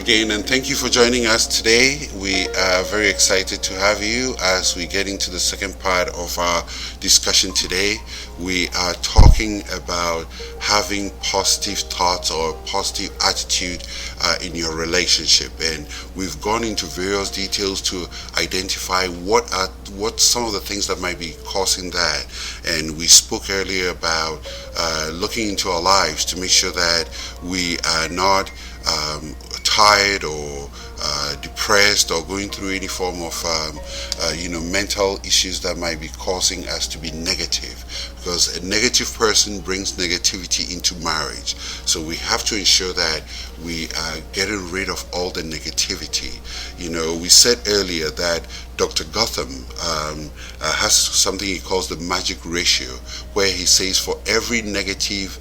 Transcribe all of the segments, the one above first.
again, and thank you for joining us today. We are very excited to have you as we get into the second part of our discussion today. We are talking about having positive thoughts or positive attitude in your relationship, and we've gone into various details to identify what some of the things that might be causing that. And we spoke earlier about looking into our lives to make sure that we are not tired or depressed or going through any form of mental issues that might be causing us to be negative, because a negative person brings negativity into marriage. So we have to ensure that we are getting rid of all the negativity. We said earlier that Dr. Gotham has something he calls the magic ratio, where he says for every negative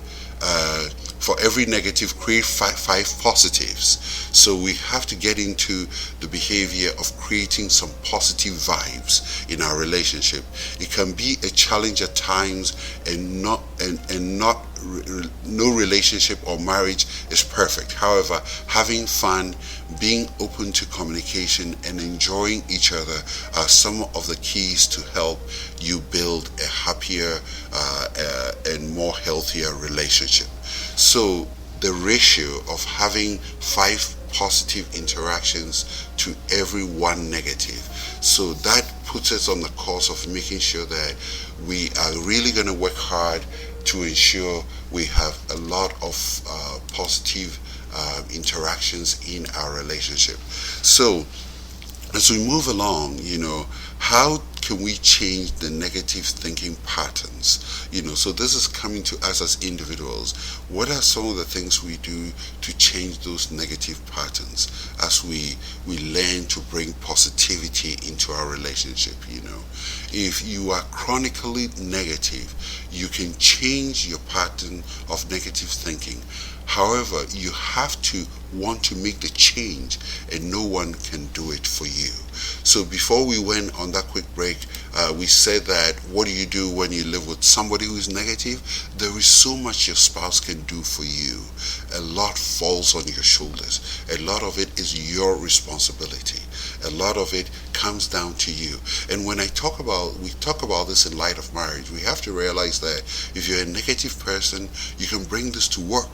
create five positives. So we have to get into the behavior of creating some positive vibes in our relationship. It can be a challenge at times, and no relationship or marriage is perfect. However, having fun, being open to communication, and enjoying each other are some of the keys to help you build a happier and more healthier relationship. So the ratio of having 5 positive interactions to every 1 negative. So that puts us on the course of making sure that we are really going to work hard to ensure we have a lot of positive interactions in our relationship. So as we move along, how can we change the negative thinking patterns? So this is coming to us as individuals. What are some of the things we do to change those negative patterns as we learn to bring positivity into our relationship? If you are chronically negative, you can change your pattern of negative thinking. However, you have to want to make the change, and no one can do it for you. So before we went on that quick break, we said that what do you do when you live with somebody who is negative? There is so much your spouse can do for you. A lot falls on your shoulders. A lot of it is your responsibility. A lot of it comes down to you. And when we talk about this in light of marriage, we have to realize that if you're a negative person, you can bring this to work.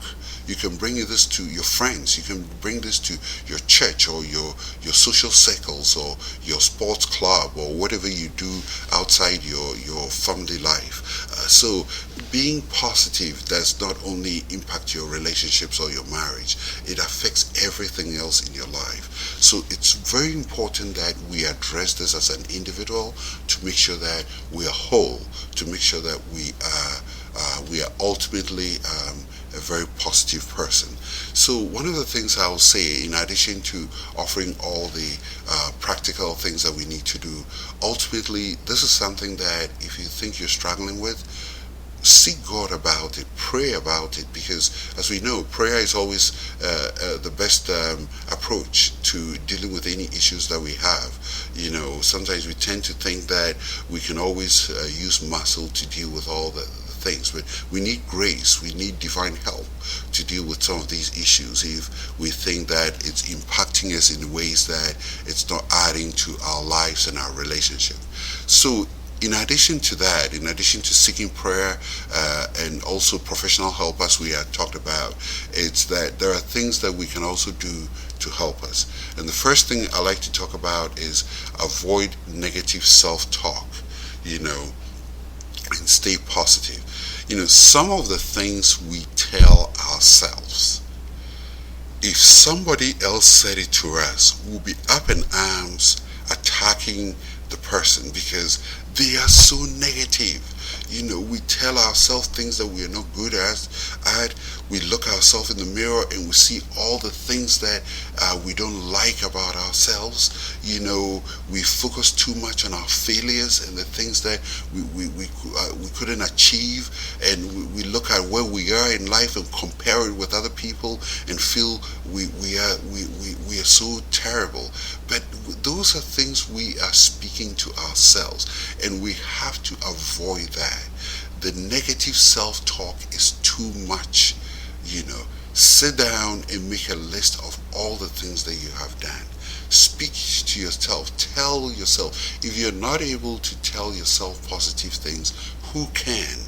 You can bring this to your friends. You can bring this to your church or your social circles or your sports club or whatever you do outside your family life. So being positive does not only impact your relationships or your marriage, it affects everything else in your life. So it's very important that we address this as an individual to make sure that we are whole, to make sure that we are ultimately a very positive person. So one of the things I'll say, in addition to offering all the practical things that we need to do, ultimately this is something that if you think you're struggling with, seek God about it, pray about it, because as we know, prayer is always the best approach to dealing with any issues that we have. Sometimes we tend to think that we can always use muscle to deal with all the things, but we need grace, we need divine help to deal with some of these issues if we think that it's impacting us in ways that it's not adding to our lives and our relationship. So in addition to that, in addition to seeking prayer and also professional help, as we had talked about, it's that there are things that we can also do to help us. And the first thing I like to talk about is avoid negative self-talk, and stay positive. Some of the things we tell ourselves, if somebody else said it to us, we'll be up in arms attacking the person because they are so negative. We tell ourselves things that we are not good at. We look ourselves in the mirror and we see all the things that we don't like about ourselves. We focus too much on our failures and the things that we couldn't achieve, and we look at where we are in life and compare it with other people and feel we are so terrible. But those are things we are speaking to ourselves, and we have to avoid that. The negative self-talk is too much. Sit down and make a list of all the things that you have done. Speak to yourself. Tell yourself. If you're not able to tell yourself positive things, who can?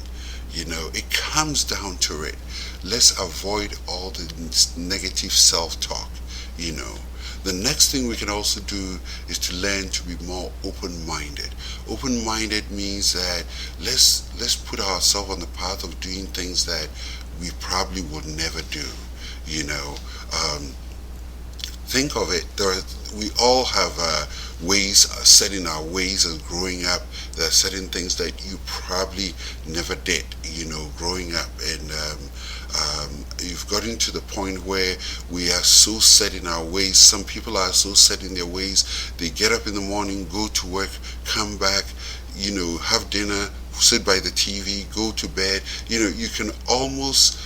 It comes down to it. Let's avoid all the negative self-talk. The next thing we can also do is to learn to be more open-minded. Open-minded means that let's put ourselves on the path of doing things that we probably would never do. You know, um, think of it. We all have ways, set in our ways as growing up. There are certain things that you probably never did. Growing up, and you've gotten to the point where we are so set in our ways. Some people are so set in their ways. They get up in the morning, go to work, come back, have dinner, sit by the TV, go to bed. You can almost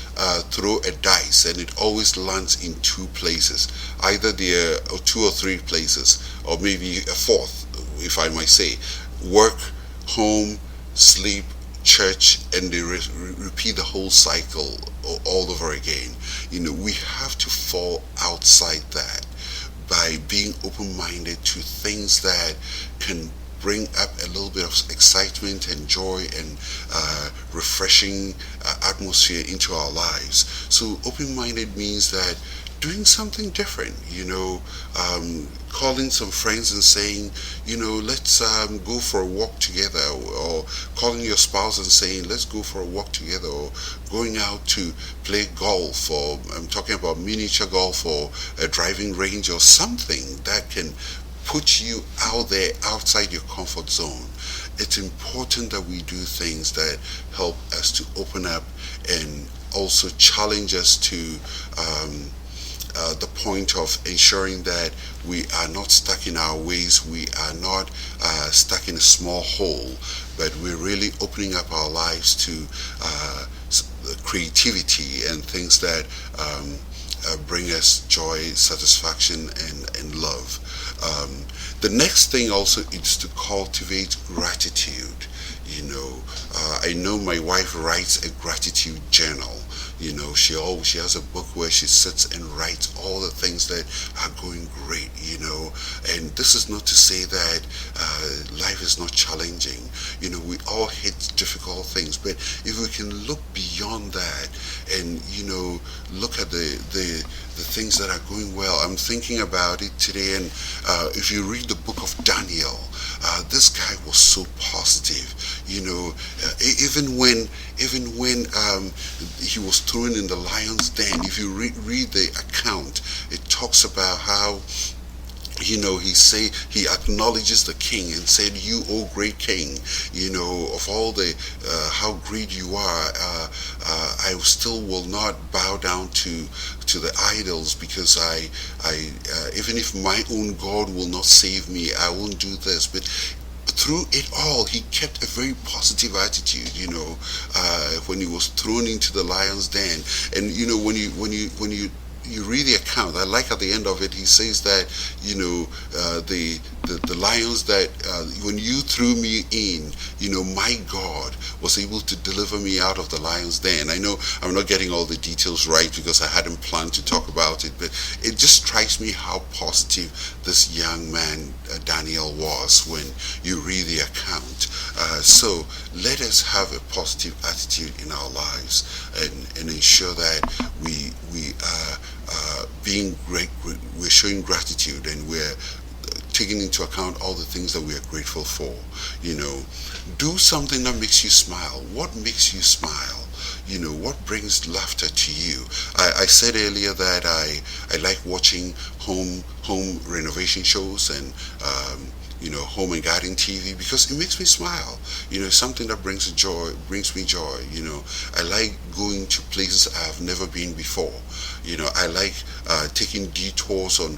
throw a dice and it always lands in two places. Either there are two or three places, or maybe a fourth, if I might say. Work, home, sleep, church, and they repeat the whole cycle all over again. We have to fall outside that by being open-minded to things that can bring up a little bit of excitement and joy and refreshing atmosphere into our lives. So open-minded means that doing something different, calling some friends and saying, let's go for a walk together, or calling your spouse and saying, let's go for a walk together, or going out to play golf, or I'm talking about miniature golf, or a driving range, or something that can put you out there outside your comfort zone. It's important that we do things that help us to open up and also challenge us to the point of ensuring that we are not stuck in our ways, we are not stuck in a small hole, but we're really opening up our lives to creativity and things that bring us joy, satisfaction, and love. The next thing also is to cultivate gratitude. I know my wife writes a gratitude journal. She has a book where she sits and writes all the things that are going great. And this is not to say that life is not challenging. We all hit difficult things, but if we can look beyond that and look at the things that are going well. I'm thinking about it today, and if you read the book of Daniel, this guy was so positive. Even when he was thrown in the lion's den, if you read the account, it talks about how he acknowledges the king and said, "You, O great king, of all the how great you are, I still will not bow down to the idols, because I even if my own God will not save me, I won't do this." But through it all, he kept a very positive attitude. When he was thrown into the lion's den, and when you read the account, I like at the end of it, he says that the lions that when you threw me in, my God was able to deliver me out of the lion's den. I know I'm not getting all the details right because I hadn't planned to talk about it, but it just strikes me how positive this young man Daniel was when you read the account. So let us have a positive attitude in our lives and ensure that we being great, we're showing gratitude, and we're taking into account all the things that we are grateful for. Do something that makes you smile. What makes you smile? What brings laughter to you? I said earlier that I like watching home renovation shows and home and garden TV, because it makes me smile. Something that brings me joy. I like going to places I have never been before. I like taking detours on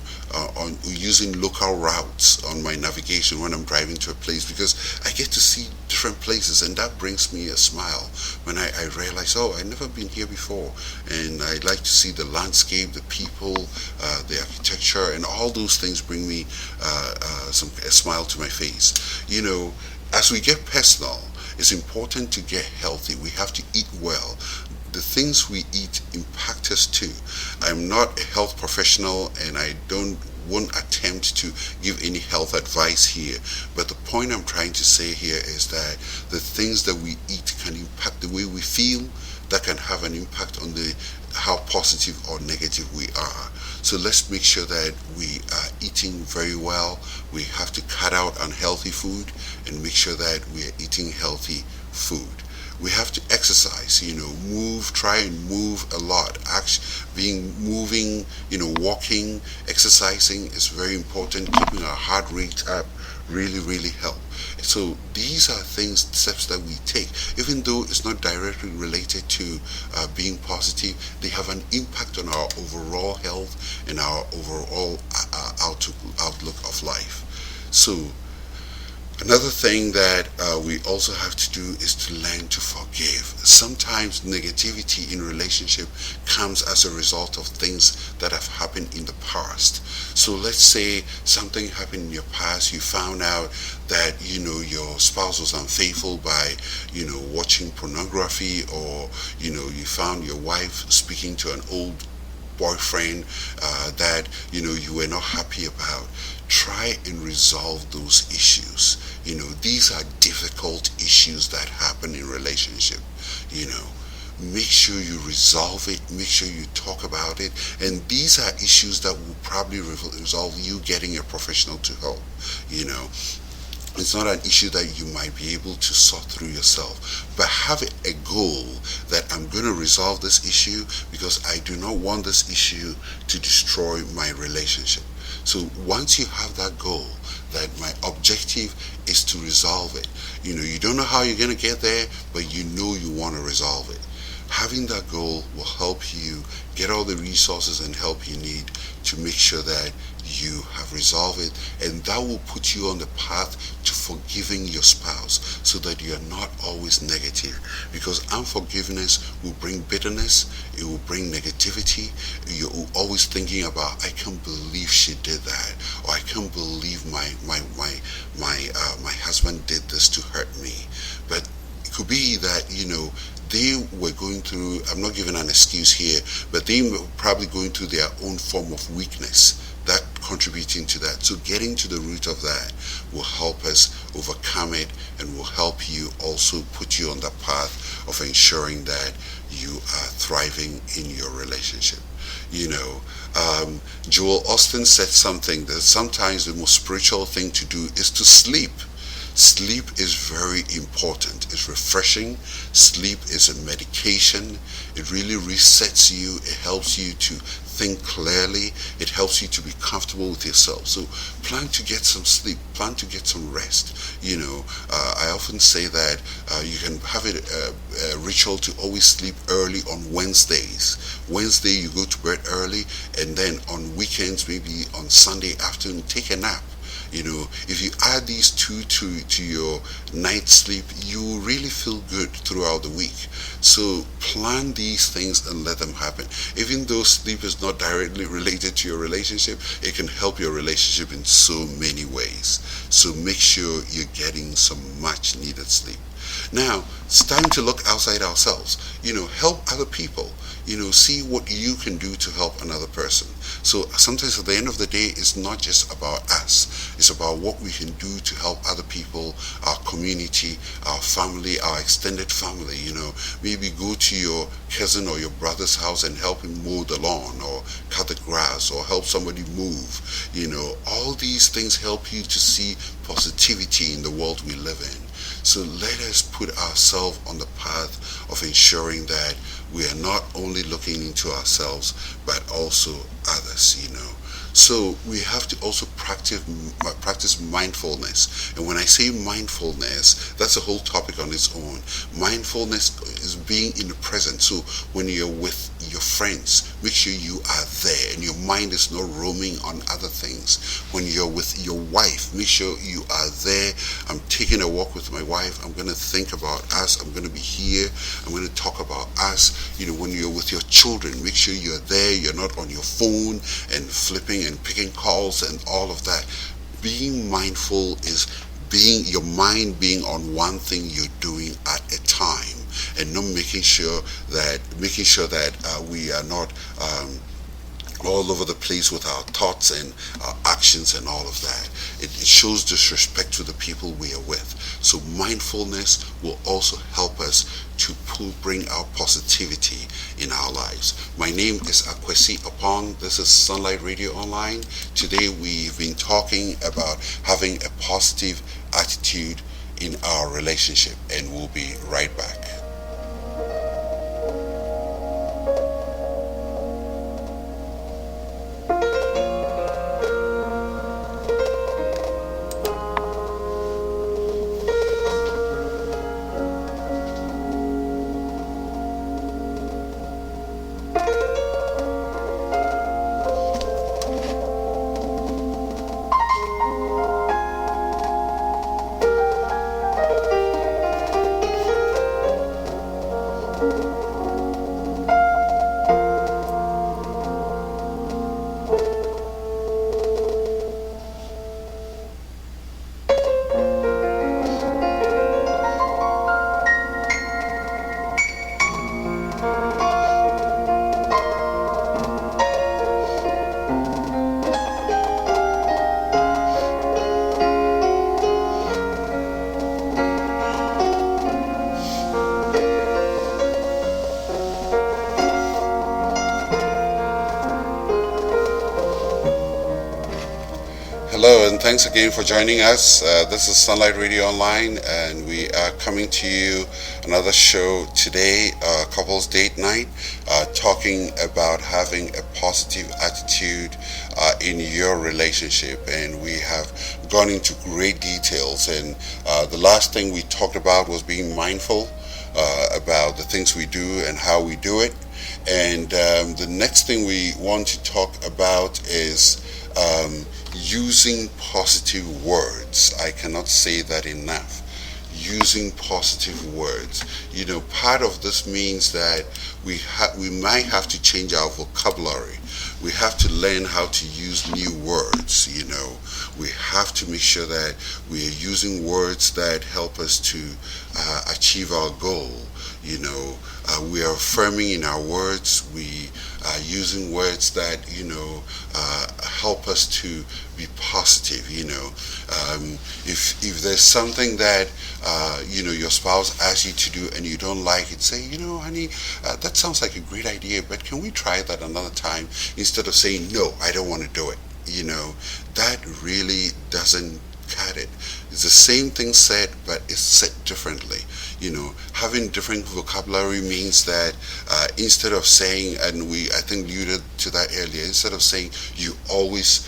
using local routes on my navigation when I'm driving to a place, because I get to see different places, and that brings me a smile when I realize, oh, I've never been here before, and I like to see the landscape, the people, the architecture, and all those things bring me a smile to my face. As we get personal, it's important to get healthy. We have to eat well. the things we eat impact us too. I'm not a health professional, and I won't attempt to give any health advice here, but the point I'm trying to say here is that the things that we eat can impact the way we feel. That can have an impact on the how positive or negative we are. So let's make sure that we are eating very well. We have to cut out unhealthy food and make sure that we are eating healthy food. We have to exercise, move, try and move a lot. Moving, walking, exercising is very important. Keeping our heart rate up really, really help. So these are steps that we take. Even though it's not directly related to being positive, they have an impact on our overall health and our overall outlook of life. So another thing that we also have to do is to learn to forgive. Sometimes negativity in relationship comes as a result of things that have happened in the past. So let's say something happened in your past. You found out that your spouse was unfaithful by watching pornography, or you found your wife speaking to an old boyfriend that you were not happy about. Try and resolve those issues. These are difficult issues that happen in relationship. Make sure you resolve it. Make sure you talk about it. And these are issues that will probably resolve you getting a professional to help. It's not an issue that you might be able to sort through yourself, but have a goal that I'm going to resolve this issue because I do not want this issue to destroy my relationship. So once you have that goal, that my objective is to resolve it, you don't know how you're going to get there, but you want to resolve it. Having that goal will help you get all the resources and help you need to make sure that you have resolved it, and that will put you on the path to forgiving your spouse so that you are not always negative, because unforgiveness will bring bitterness, it will bring negativity. You're always thinking about, I can't believe she did that, or I can't believe my husband did this to hurt me. But it could be that they were going through, I'm not giving an excuse here, but they were probably going through their own form of weakness that contributing to that. So getting to the root of that will help us overcome it, and will help you also put you on the path of ensuring that you are thriving in your relationship. Joel Austin said something that sometimes the most spiritual thing to do is to sleep. Sleep is very important. It's refreshing. Sleep is a medication. It really resets you. It helps you to think clearly. It helps you to be comfortable with yourself. So plan to get some sleep. Plan to get some rest. I often say that you can have a ritual to always sleep early on Wednesdays. Wednesday you go to bed early, and then on weekends, maybe on Sunday afternoon, take a nap. If you add these two to your night sleep, you will really feel good throughout the week. So plan these things and let them happen. Even though sleep is not directly related to your relationship, it can help your relationship in so many ways. So make sure you're getting some much needed sleep. Now, it's time to look outside ourselves. Help other people. See what you can do to help another person. So sometimes at the end of the day, it's not just about us. It's about what we can do to help other people, our community, our family, our extended family. Maybe go to your cousin or your brother's house and help him mow the lawn, or cut the grass, or help somebody move. All these things help you to see positivity in the world we live in. So let us put ourselves on the path of ensuring that we are not only looking into ourselves, but also others. So we have to also practice mindfulness. And when I say mindfulness, that's a whole topic on its own. Mindfulness is being in the present. So when you're with your friends, make sure you are there and your mind is not roaming on other things. When you're with your wife, make sure you are there. I'm taking a walk with my wife. I'm going to think about us. I'm going to be here. I'm going to talk about us. When you're with your children, make sure you're there. You're not on your phone and flipping and picking calls and all of that. Being mindful is your mind being on one thing you're doing at a time, and not making sure that we are not all over the place with our thoughts and our actions and all of that. It shows disrespect to the people we are with. So mindfulness will also help us to bring out positivity in our lives. My name is Akwesi Apong. This is Sunlight Radio Online. Today we've been talking about having a positive attitude in our relationship, and we'll be right back. Hello, and thanks again for joining us. This is Sunlight Radio Online, and we are coming to you another show today, Couples Date Night, talking about having a positive attitude in your relationship. And we have gone into great details. And the last thing we talked about was being mindful about the things we do and how we do it. And the next thing we want to talk about is using positive words. I cannot say that enough. Using positive words. You know, part of this means that we might have to change our vocabulary. We have to learn how to use new words. You know, we have to make sure that we are using words that help us to achieve our goal. You know, we are affirming in our words. We are using words that, you know, help us to be positive. You know, if there's something that you know, your spouse asks you to do and you don't like it, say, you know, honey, that sounds like a great idea, but can we try that another time, instead of saying, no, I don't want to do it. You know, that really doesn't cut it. It's the same thing said, but it's said differently. You know, having different vocabulary means that instead of saying, and I think alluded to that earlier, instead of saying you always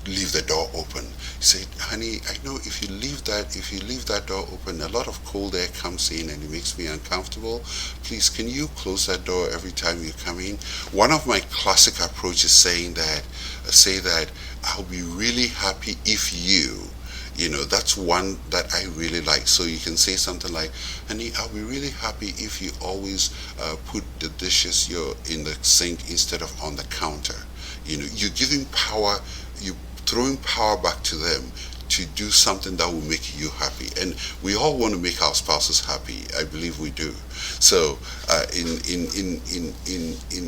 leave the door open, you say, honey, I know if you leave that door open, a lot of cold air comes in and it makes me uncomfortable. Please, can you close that door every time you come in? One of my classic approaches say that I'll be really happy if you know, that's one that I really like. So you can say something like, honey, I'll be really happy if you always put the dishes in the sink instead of on the counter. You know, you're giving power, you're throwing power back to them to do something that will make you happy. And we all want to make our spouses happy. I believe we do. So in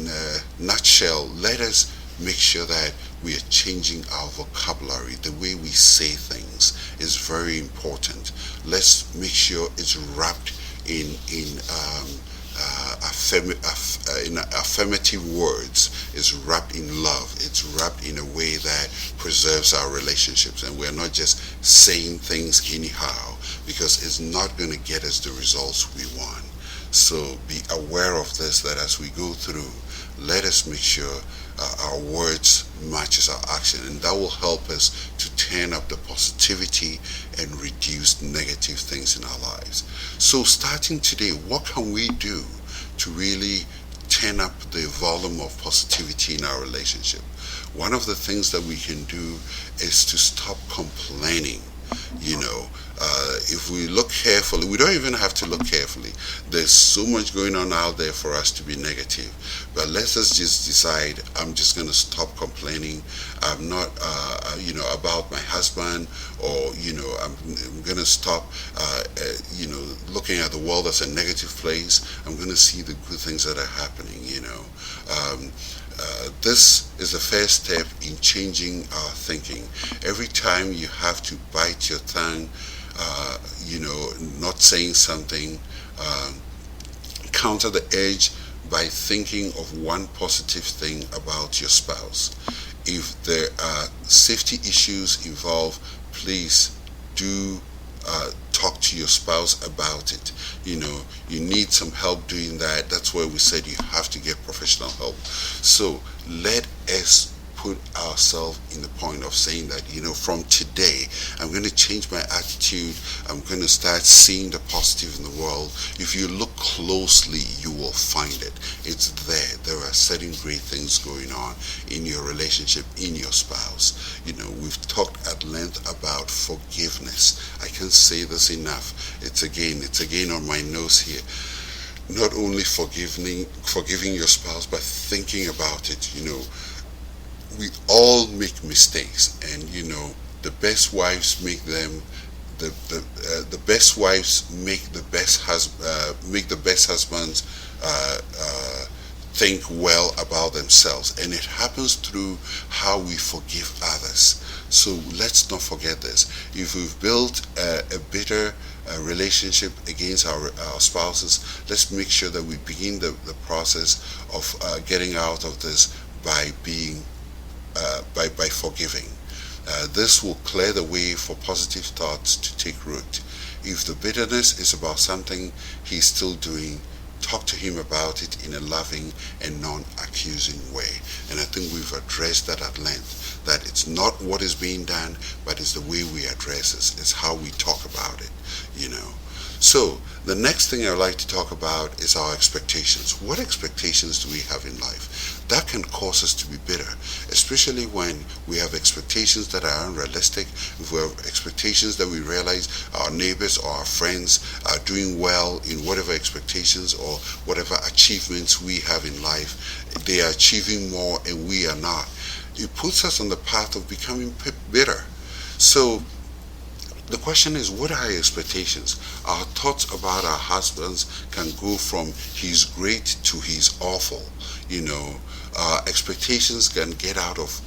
a nutshell, let us make sure that we are changing our vocabulary. The way we say things is very important. Let's make sure it's wrapped in affirmative words. It's wrapped in love. It's wrapped in a way that preserves our relationships, and we're not just saying things anyhow, because it's not going to get us the results we want. So be aware of this, that as we go through, let us make sure our words matches our action, and that will help us to turn up the positivity and reduce negative things in our lives. So starting today, what can we do to really turn up the volume of positivity in our relationship? One of the things that we can do is to stop complaining You know, if we look carefully, we don't even have to look carefully. There's so much going on out there for us to be negative. But let us just decide, I'm just going to stop complaining. I'm not, about my husband, or, I'm going to stop, looking at the world as a negative place. I'm going to see the good things that are happening, this is the first step in changing our thinking. Every time you have to bite your tongue, not saying something, counter the urge by thinking of one positive thing about your spouse. If there are safety issues involved, please do talk to your spouse about it. You need some help doing that. That's why we said you have to get professional help. So let us put ourselves in the point of saying that, from today, I'm going to change my attitude. I'm going to start seeing the positive in the world. If you look closely, you will find it. It's there. There are certain great things going on in your relationship, in your spouse. We've talked at length about forgiveness. I can't say this enough. It's again on my nose here. Not only forgiving your spouse, but thinking about it. We all make mistakes, and the best wives make them. The best wives make the best husbands think well about themselves, and it happens through how we forgive others. So let's not forget this. If we've built a bitter relationship against our spouses, let's make sure that we begin the process of getting out of this by being by forgiving. This will clear the way for positive thoughts to take root. If the bitterness is about something he's still doing, talk to him about it in a loving and non-accusing way. And I think we've addressed that at length, that it's not what is being done, but it's the way we address it. It's how we talk about it. So the next thing I'd like to talk about is our expectations. What expectations do we have in life? That can cause us to be bitter, especially when we have expectations that are unrealistic. If we have expectations that we realize our neighbors or our friends are doing well in whatever expectations or whatever achievements we have in life, they are achieving more and we are not. It puts us on the path of becoming bitter. So the question is, what are our expectations? Our thoughts about our husbands can go from he's great to he's awful. Expectations can get out of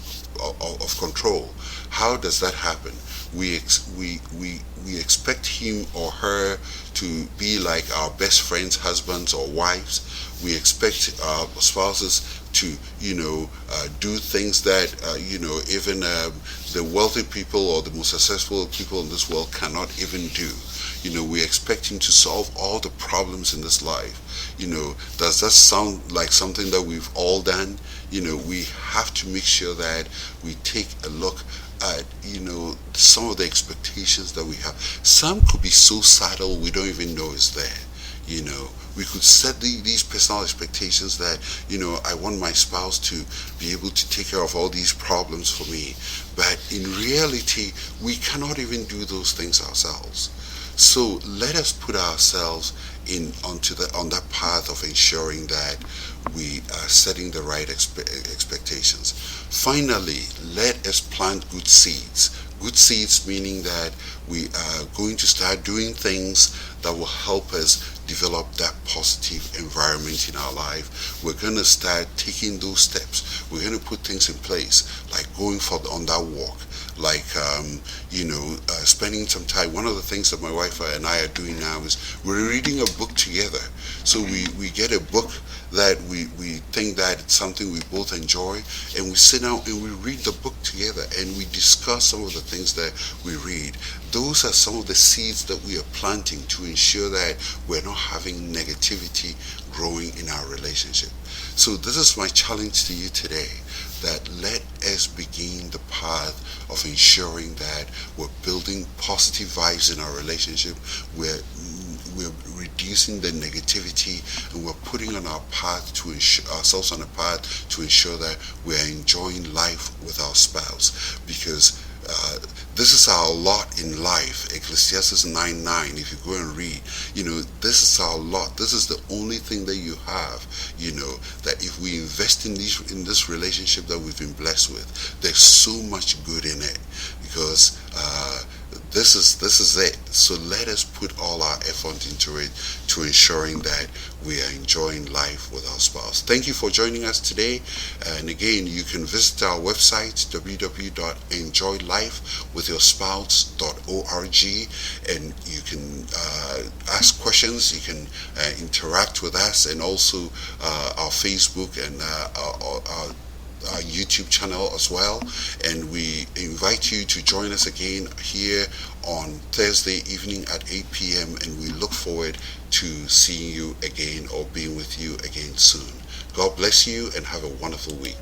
control. How does that happen? We expect him or her to be like our best friends' husbands or wives. We expect our spouses to do things that even the wealthy people or the most successful people in this world cannot even do. We expect him to solve all the problems in this life. Does that sound like something that we've all done? We have to make sure that we take a look at some of the expectations that we have. Some could be so subtle we don't even know it's there. We could set these personal expectations that, I want my spouse to be able to take care of all these problems for me. But in reality, we cannot even do those things ourselves. So let us put ourselves on that path of ensuring that we are setting the right expectations. Finally, let us plant good seeds. Good seeds meaning that we are going to start doing things that will help us develop that positive environment in our life. We're going to start taking those steps. We're going to put things in place, like going on that walk, like spending some time. One of the things that my wife and I are doing now is we're reading a book together. So we get a book that we think that it's something we both enjoy, and we sit down and we read the book together and we discuss some of the things that we read. Those are some of the seeds that we are planting to ensure that we're not having negativity growing in our relationship. So this is my challenge to you today, that let us begin the path of ensuring that we're building positive vibes in our relationship. We're reducing the negativity, and we're putting on our path to ourselves on a path to ensure that we're enjoying life with our spouse. Because uh, this is our lot in life. Ecclesiastes 9:9. If you go and read, this is our lot. This is the only thing that you have. That if we invest in this relationship that we've been blessed with, there's so much good in it, because this is it. So let us put all our effort into it, to ensuring that we are enjoying life with our spouse. Thank you for joining us today. And again, you can visit our website, www.enjoylifewithyourSpouse.org, and you can ask questions. You can interact with us, and also our Facebook and our YouTube channel as well. And we invite you to join us again here on Thursday evening at 8 p.m. and we look forward to seeing you again, or being with you again soon. God bless you and have a wonderful week.